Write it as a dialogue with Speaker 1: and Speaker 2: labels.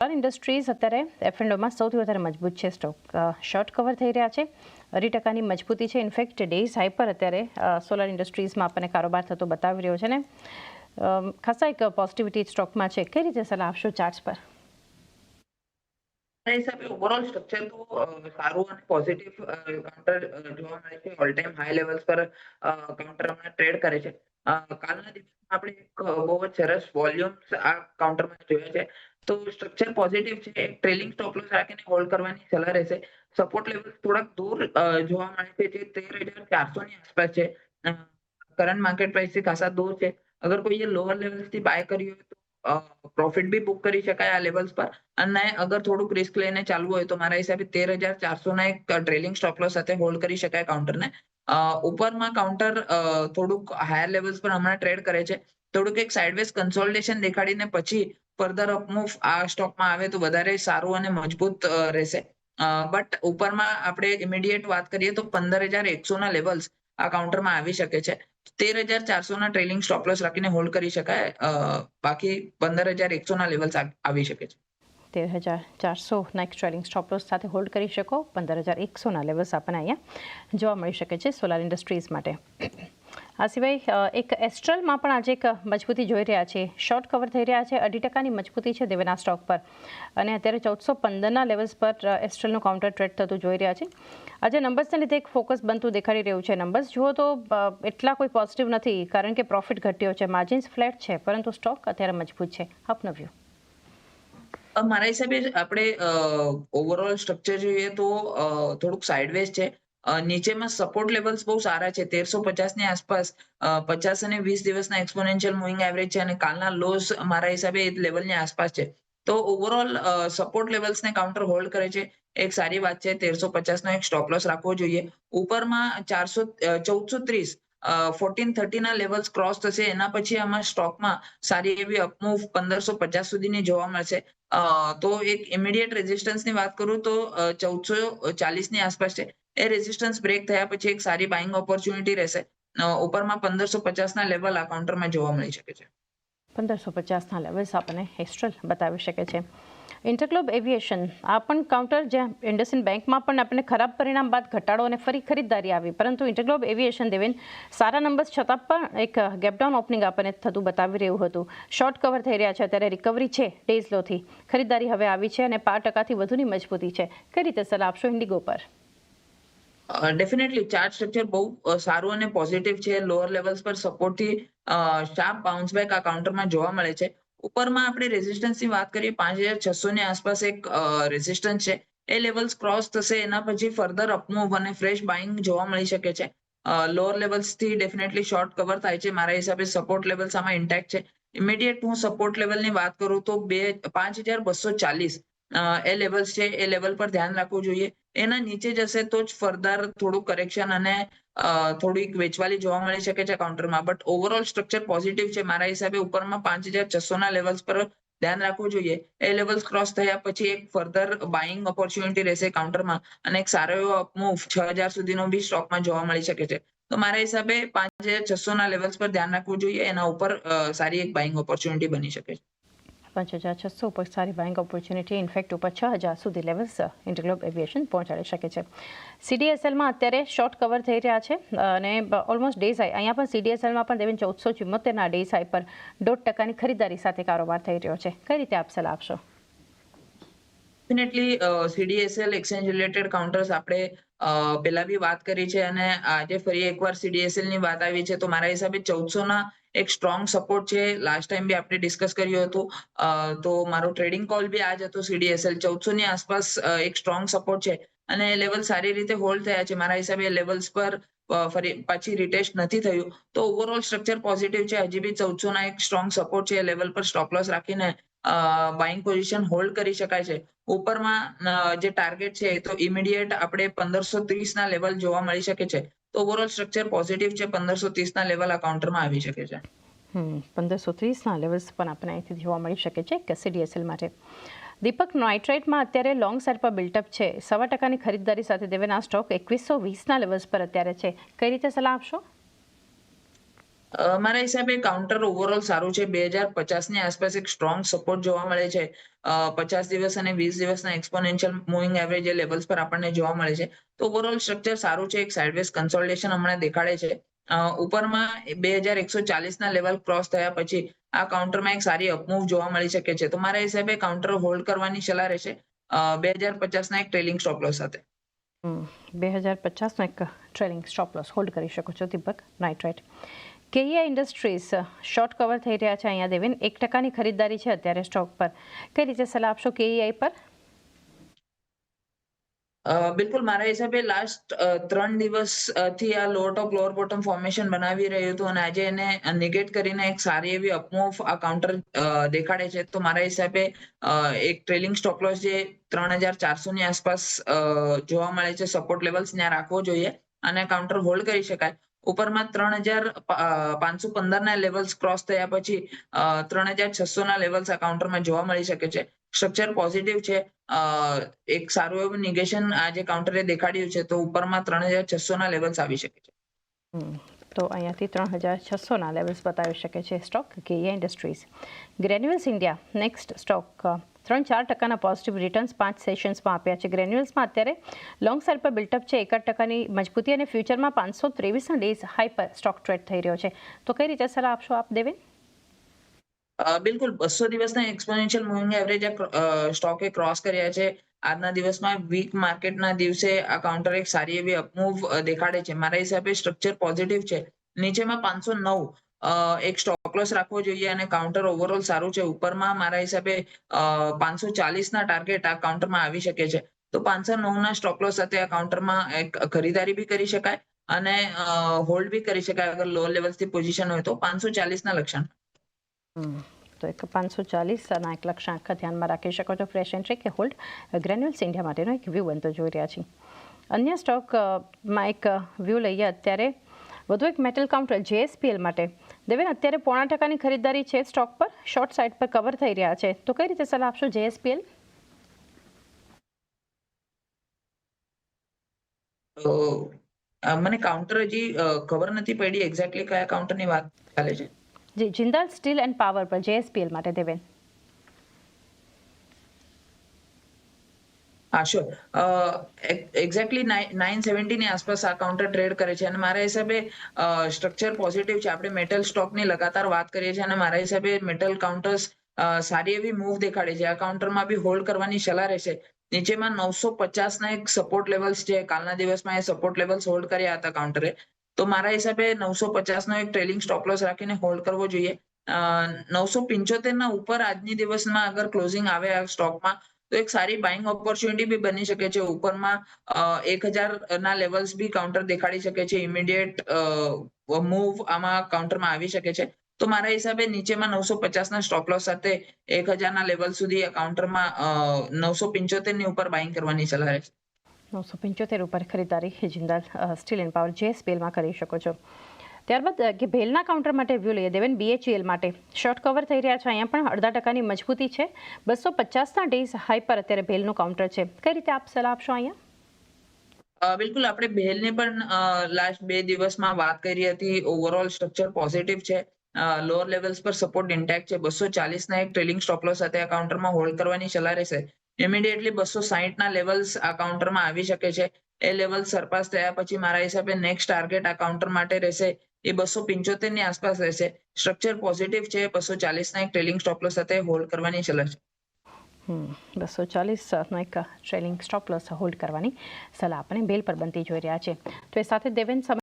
Speaker 1: Industries અત્યારે એફ&ઓમાં સૌથી વધારે મજબૂત છે. સ્ટોક શોર્ટ કવર થઈ રહ્યા છે. 2% મજબૂતી છે. ઇનફેક્ટ ડેઝ હાઈ પર અત્યારે સોલાર ઇન્ડસ્ટ્રીઝમાં આપણને કારોબાર થતો બતાવી રહ્યો છે ને ખાસા એક પોઝિટિવિટી સ્ટોકમાં છે. કઈ રીતે સલાહ આપશો ચાર્ટ્સ પર?
Speaker 2: હિસાબે ઓવરઓલ સ્ટ્રક્ચર તો સારું અને પોઝિટિવ કાઉન્ટર જોવા મળે છે. ઓલ ટાઈમ હાઈ લેવલ્સ પર કાઉન્ટર હમણાં ટ્રેડ કરે છે. કાલના દિવસમાં આપણે એક બહુ જ સરસ વોલ્યુમ્સ આ કાઉન્ટરમાં જોયા છે. તો સ્ટ્રક્ચર પોઝિટિવ છે. એક ટ્રેલિંગ સ્ટોપ લોસ રાખીને હોલ્ડ કરવાની સલાહ રહેશે. સપોર્ટ લેવલ થોડાક દૂર જોવા મળે છે, જે 13,400 ની આસપાસ છે. કરંટ માર્કેટ પ્રાઇસથી ખાસા દૂર છે. અગર કોઈએ લોઅર લેવલ્સથી બાય કરી હોય તો પ્રોફિટ બી બુક કરી શકાય આ લેવલ્સ પર. અને અગર થોડુંક રિસ્ક લઈને ચાલવું હોય તો મારા હિસાબે 13,400 ના એક ટ્રેલિંગ સ્ટોપ લોસ સાથે હોલ્ડ કરી શકાય કાઉન્ટરને. ઉપરમાં કાઉન્ટર થોડુંક હાયર લેવલ્સ પર હમણાં ટ્રેડ કરે છે. થોડુંક એક સાઇડવેઝ કન્સોલિડેશન દેખાડીને પછી ફર્ધર અપમૂવ આ સ્ટોકમાં આવે તો વધારે સારું અને મજબૂત રહેશે. બટ ઉપરમાં આપણે ઇમિડિયેટ વાત કરીએ તો 15,100 ના લેવલ્સ આ કાઉન્ટરમાં આવી શકે છે. 13,400 ના ટ્રેલિંગ સ્ટોપ લોસ રાખીને હોલ્ડ કરી શકાય. બાકી 15,100 ના લેવલ્સ આવી શકે છે.
Speaker 1: 13,400ના એક ટ્રેલિંગ સ્ટોપ લોસ સાથે હોલ્ડ કરી શકો. 15,100ના લેવલ્સ આપણને અહીંયા જોવા મળી શકે છે સોલાર ઇન્ડસ્ટ્રીઝ માટે. આ સિવાય એક એસ્ટ્રલમાં પણ આજે એક મજબૂતી જોઈ રહ્યા છે. શોર્ટ કવર થઈ રહ્યા છે. 2% મજબૂતી છે દેવેના સ્ટોક પર અને અત્યારે 1415ના લેવલ્સ પર એસ્ટ્રલનું કાઉન્ટર ટ્રેડ થતું જોઈ રહ્યા છે. આજે નંબર્સને લીધે એક ફોકસ બનતું દેખાડી રહ્યું છે. નંબર્સ જુઓ તો એટલા કોઈ પોઝિટિવ નથી કારણ કે પ્રોફિટ ઘટ્યો છે, માર્જિન્સ ફ્લેટ છે, પરંતુ સ્ટોક અત્યારે મજબૂત છે. આપનો વ્યૂ?
Speaker 2: મારા હિસાબે આપણે ઓવરઓલ સ્ટ્રક્ચર જોઈએ તો થોડુંક સાઇડવેઝ છે. નીચેમાં સપોર્ટ લેવલ્સ બહુ સારા છે. 1350 ની આસપાસ 50 અને 20 દિવસના એક્સપોનેન્શિયલ મૂવિંગ એવરેજ છે અને કાલના લોસ મારા હિસાબે એ લેવલની આસપાસ છે. તો ઓવરઓલ સપોર્ટ લેવલ્સને કાઉન્ટર હોલ્ડ કરે છે. એક સારી વાત છે. 1350 નો એક સ્ટોપ લોસ રાખવો જોઈએ. ઉપરમાં 1430 1430 ના લેવલ્સ ક્રોસ થશે એના પછી આમાં સ્ટોકમાં સારી એવી અપમૂવ 1550 સુધીની જોવા મળશે. તો એક ઇમિડિયેટ રેઝિસ્ટન્સની વાત કરું તો 1440 ની આસપાસ છે. એ રેઝિસ્ટન્સ બ્રેક થયા પછી એક સારી બાઇંગ ઓપોર્ચ્યુનિટી રહેશે. ઉપરમાં 1550 ના લેવલ આ કાઉન્ટરમાં જોવા મળી શકે છે.
Speaker 1: 1550ના લેવલ્સ આપણને એસ્ટ્રલ બતાવી શકે છે. ઇન્ટરગ્લોબ એવિએશન આ પણ કાઉન્ટર જ્યાં ઇન્ડસઇન્ડ બેંકમાં પણ આપણને ખરાબ પરિણામ બાદ ઘટાડો અને ફરી ખરીદદારી આવી, પરંતુ ઇન્ટરગ્લોબ એવિએશન દેવેન સારા નંબર્સ છતાં પણ એક ગેપડાઉન ઓપનિંગ આપણને થતું બતાવી રહ્યું હતું. શોર્ટ કવર થઈ રહ્યા છે. અત્યારે રિકવરી છે ડેઝ લોથી. ખરીદદારી હવે આવી છે અને 5%થી વધુની મજબૂતી છે. કઈ રીતે સલાહ આપશો ઇન્ડિગો પર?
Speaker 2: ડેફિનેટલી ચાર્ટ સ્ટ્રક્ચર બહુ સારું અને પોઝિટિવ છે. લોઅર લેવલ્સ પર સપોર્ટથી શાર્પ બાઉન્સ બેક આ કાઉન્ટરમાં જોવા મળે છે. ઉપરમાં આપણે રેઝિસ્ટન્સની વાત કરીએ 5,600 ની આસપાસ એક રેઝિસ્ટન્સ છે. એ લેવલ્સ ક્રોસ થશે એના પછી ફર્ધર અપમૂવ અને ફ્રેશ બાઇંગ જોવા મળી શકે છે. લોઅર લેવલ્સથી ડેફિનેટલી શોર્ટ કવર થાય છે. મારા હિસાબે સપોર્ટ લેવલ્સ આમાં ઇન્ટેક્ટ છે. ઇમિડિયેટ હું સપોર્ટ લેવલની વાત કરું તો 5,240 એ લેવલ્સ છે. એ લેવલ પર ધ્યાન રાખવું જોઈએ. એના નીચે જશે તો જ ફર્ધર થોડું કરેક્શન અને થોડીક વેચવાલી જોવા મળી શકે છે કાઉન્ટરમાં. બટ ઓવરઓલ સ્ટ્રક્ચર પોઝિટિવ છે. મારા હિસાબે ઉપરમાં 5,600 ના લેવલ્સ પર ધ્યાન રાખવું જોઈએ. એ લેવલ્સ ક્રોસ થયા પછી એક ફર્ધર બાઇંગ ઓપોર્ચ્યુનિટી રહેશે કાઉન્ટરમાં અને એક સારો એવો અપમૂવ 6,000 સુધીનો બી સ્ટોકમાં જોવા મળી શકે છે. તો મારા હિસાબે 5,600 ના લેવલ્સ પર ધ્યાન રાખવું જોઈએ. એના ઉપર સારી એક બાઇંગ ઓપોર્ચ્યુનિટી બની શકે છે.
Speaker 1: 5,600 ઉપર સારી બાઇંગ ઓપોર્ચ્યુનિટી, ઇનફેક્ટ ઉપર 6,000 સુધી લેવલ્સ ઇન્ટરગ્લોબ એવિએશન પહોંચાડી શકે છે. CDSLમાં અત્યારે શોર્ટ કવર થઈ રહ્યા છે અને ઓલમોસ્ટ ડેઝ હાઈ. અહીંયા પણ CDSLમાં પણ દેવેન 1474ના ડેઝ હાઈ પર 1.5%ની ખરીદારી સાથે કારોબાર થઈ રહ્યો છે. કઈ રીતે આપ સલાહ આપશો?
Speaker 2: Definitely CDSL exchange related counters આપણે પેલા બી વાત કરી છે અને આજે ફરી એકવાર CDSL ની વાત આવી છે. તો મારા હિસાબે 1400 ના એક સ્ટ્રોંગ સપોર્ટ છે. લાસ્ટ ટાઈમ બી આપણે ડિસ્કસ કર્યું હતું. તો મારો ટ્રેડિંગ કોલ બી આજ હતો. CDSL 1400 ની આસપાસ એક સ્ટ્રોંગ સપોર્ટ છે અને લેવલ સારી રીતે હોલ્ડ થયા છે. મારા હિસાબે લેવલ્સ પર ફરી પાછી રિટેસ્ટ નથી થયું. તો ઓવરઓલ સ્ટ્રક્ચર પોઝિટિવ છે. હજી બી 1400 ના એક સ્ટ્રોંગ સપોર્ટ છે. લેવલ પર સ્ટોપ લોસ રાખીને બાઇંગ પોઝિશન હોલ્ડ કરી શકાય છે. ઉપરમાં જે ટાર્ગેટ છે તો ઇમિડિયેટ આપણે 1530 ના લેવલ જોવા મળી શકે છે. તો ઓવરઓલ સ્ટ્રક્ચર પોઝિટિવ છે. 1530 ના લેવલ આ કાઉન્ટરમાં આવી શકે છે.
Speaker 1: 1530ના લેવલ્સ પણ આપણને અહીંથી જોવા મળી શકે છે કે CDSL માટે. દીપક, નાઇટ્રાઇટમાં અત્યારે લોંગ સાઇડ પર બિલ્ટઅપ છે. 1.25%ની ખરીદદારી સાથે દેવેન આ સ્ટોક 2120ના લેવલ્સ પર અત્યારે છે. કઈ રીતે સલાહ આપશો?
Speaker 2: મારા હિસાબે કાઉન્ટર ઓવરઓલ સારું છે. 2050 ની આસપાસ એક સ્ટ્રોંગ સપોર્ટ જોવા મળે છે. 50 દિવસ અને 20 દિવસના એક્સપોનેન્શિયલ મૂવિંગ એવરેજ એ લેવલ્સ પર આપણને જોવા મળે છે. તો ઓવરઓલ સ્ટ્રક્ચર સારું છે. એક સાઇડવેઝ કન્સોલિડેશન હમણાં દેખાડે છે. ઉપરમાં 2140ના લેવલ ક્રોસ થયા પછી આ કાઉન્ટરમાં એક સારી અપમૂવ જોવા મળી શકે છે. તો મારા હિસાબે કાઉન્ટર હોલ્ડ કરવાની સલાહ રહેશે 2050ના એક ટ્રેલિંગ સ્ટોપ લોસ સાથે.
Speaker 1: 2050નો એક ટ્રેલિંગ સ્ટોપ લોસ હોલ્ડ કરી શકો છો દીપક. રાઈટ. કેઈઆઈ ઇન્ડસ્ટ્રીઝ શોર્ટ કવર થઈ રહ્યા છે અહીંયા દેવેન. 1%ની ખરીદદારી છે અત્યારે સ્ટોક પર. કઈ રીતે સલાહ આપશો કેઈઆઈ પર?
Speaker 2: બિલકુલ મારા હિસાબે લાસ્ટ 3 દિવસથી આ લોઅર ટોપ લોઅર બોટમ ફોર્મેશન બનાવી રહ્યું હતું અને આજે એને નેગેટ કરીને એક સારી એવી અપમૂવ આ કાઉન્ટર દેખાડે છે. તો મારા હિસાબે એક ટ્રેલિંગ સ્ટોપ લોસ જે 3400ની આસપાસ જોવા મળે છે સપોર્ટ લેવલ્સ ત્યાં રાખવો જોઈએ અને કાઉન્ટર હોલ્ડ કરી શકાય. ઉપરમાં 3515ના લેવલ્સ ક્રોસ થયા પછી 3600ના લેવલ્સ આ કાઉન્ટરમાં જોવા મળી શકે છે. સ્ટ્રક્ચર પોઝિટિવ છે. એક સારું એવું નિગેશન આ જે કાઉન્ટરે દેખાડ્યું છે. તો ઉપરમાં 3600ના લેવલ્સ આવી શકે છે.
Speaker 1: તો અહીંયાથી 3600ના લેવલ્સ બતાવી શકે છે stock KEI Industries. Granules India next stock 3-4% positive returns 5 સેશન્સમાં આપ્યા છે. ગ્રેન્યુલ્સમાં અત્યારે લોંગ સાઇડ પર બિલ્ટઅપ છે. 1% મજબૂતી અને ફ્યુચરમાં 523ના ડેઝ હાઈ પર સ્ટોક ટ્રેડ થઈ રહ્યો છે. તો કઈ રીતે સલાહ આપશો આપ દેવેન?
Speaker 2: બિલકુલ 200 દિવસના એક્સપોનેન્શિયલ મૂવિંગ એવરેજ સ્ટોકે ક્રોસ કર્યા છે. આજના દિવસમાં વીક માર્કેટના દિવસે આ કાઉન્ટર એક સારી એવી અપમૂવ દેખાડે છે. મારા હિસાબે સ્ટ્રક્ચર પોઝિટિવ છે. નીચેમાં 509 એક સ્ટોપ લોસ રાખવો જોઈએ અને કાઉન્ટર ઓવરઓલ સારું છે. ઉપરમાં મારા હિસાબે 540ના ટાર્ગેટ આ કાઉન્ટરમાં આવી શકે છે. તો 509ના સ્ટોપ લોસ સાથે આ કાઉન્ટરમાં એક ખરીદારી બી કરી શકાય અને હોલ્ડ બી કરી શકાય અગર લો લેવલ્સથી પોઝિશન હોય તો 540ના લક્ષણ.
Speaker 1: તો એક 540ના એક લક્ષ્યાંક ધ્યાનમાં રાખી શકો છો. ફ્રેશ એન્ટ્રી કે હોલ્ડ ગ્રેન્યુલ્સ ઇન્ડિયા માટેનો એક વ્યૂ બનતો જોઈ રહ્યા છીએ. અન્ય સ્ટોકમાં એક વ્યૂ લઈએ અત્યારે. વધુ એક મેટલ કાઉન્ટર જેએસપીએલ માટે દેવેન અત્યારે 0.5%ની ખરીદદારી છે સ્ટોક પર. શોર્ટ સાઇડ પર કવર થઈ રહ્યા છે. તો કઈ રીતે સલાહ આપશો જેએસપીએલ?
Speaker 2: મને કાઉન્ટર હજી ખબર નથી પડી એક્ઝેક્ટલી કયા કાઉન્ટરની વાત ચાલે છે.
Speaker 1: જી, જિંદાલ સ્ટીલ એન્ડ પાવર પર જેએસપીએલ માટે દેવેન.
Speaker 2: હા શ્યોર. એક્ઝેક્ટલી 970ની આસપાસ આ કાઉન્ટર ટ્રેડ કરે છે અને મારા હિસાબે સ્ટ્રક્ચર પોઝિટિવ છે. આપણે મેટલ સ્ટોકની લગાતાર વાત કરીએ છીએ અને મારા હિસાબે મેટલ કાઉન્ટર્સ સારી એવી મૂવ દેખાડે છે. આ કાઉન્ટરમાં બી હોલ્ડ કરવાની સલાહ રહેશે. નીચેમાં 950ના એક સપોર્ટ લેવલ્સ છે. કાલના દિવસમાં એ સપોર્ટ લેવલ્સ હોલ્ડ કર્યા હતા કાઉન્ટરે. તો મારા હિસાબે 950નો એક ટ્રેલિંગ સ્ટોપ લોસ રાખીને હોલ્ડ કરવો જોઈએ. 975ના ઉપર આજની દિવસમાં અગર ક્લોઝિંગ આવે આ સ્ટોકમાં તો એક સારી બાઇંગ ઓપોર્ચ્યુનિટી બી બની શકે છે. ઉપરમાં 1000ના લેવલ્સ બી કાઉન્ટર દેખાડી શકે છે. ઇમિડિયેટ મૂવ આમાં કાઉન્ટરમાં આવી શકે છે. તો મારા હિસાબે નીચેમાં 950ના સ્ટોપ લોસ સાથે 1000ના લેવલ સુધી આ કાઉન્ટરમાં 975ની ઉપર બાઇંગ કરવાની સલાહ રહેશે.
Speaker 1: 975 ઉપર ખરીદારી જિંદાલ સ્ટીલ એન્ડ પાવર જેએસપીએલમાં કરી શકો છો. ત્યારબાદ કે ભેલના કાઉન્ટર માટે વ્યૂ લઈએ દેવેન. બીએચઈએલ માટે શોર્ટ કવર થઈ રહ્યા છે. અહીંયા પણ 0.5%ની મજબૂતી છે. 250ના ડેઝ હાઈ પર અત્યારે ભેલનું કાઉન્ટર છે. કઈ રીતે આપ સલાહ આપશો અહીંયા?
Speaker 2: બિલકુલ આપણે ભેલની પણ લાસ્ટ 2 દિવસમાં વાત કરી હતી. ઓવરઓલ સ્ટ્રક્ચર પોઝિટિવ છે. લોઅર લેવલ્સ પર સપોર્ટ ઇન્ટેક્ટ છે. 240ના એક ટ્રેલિંગ સ્ટોપ લોસ સાથે આ કાઉન્ટરમાં હોલ્ડ કરવાની સલાહ રહેશે. ઇમિડિયેટલી 260ના લેવલ્સ આ કાઉન્ટરમાં આવી શકે છે. એ લેવલ સરપાસ થયા પછી મારા હિસાબે નેક્સ્ટ ટાર્ગેટ આ કાઉન્ટર માટે રહેશે એ 275ની આસપાસ રહેશે. સ્ટ્રક્ચર પોઝિટિવ છે. 240ના એક ટ્રેલિંગ સ્ટોપ લોસ સાથે હોલ્ડ કરવાની સલાહ છે.
Speaker 1: 240નો એક ટ્રેલિંગ સ્ટોપ લોસ હોલ્ડ કરવાની સલાહ આપણે બેલ પર બનતી જોઈ રહ્યા છે. તો એ સાથે દેવેન સમય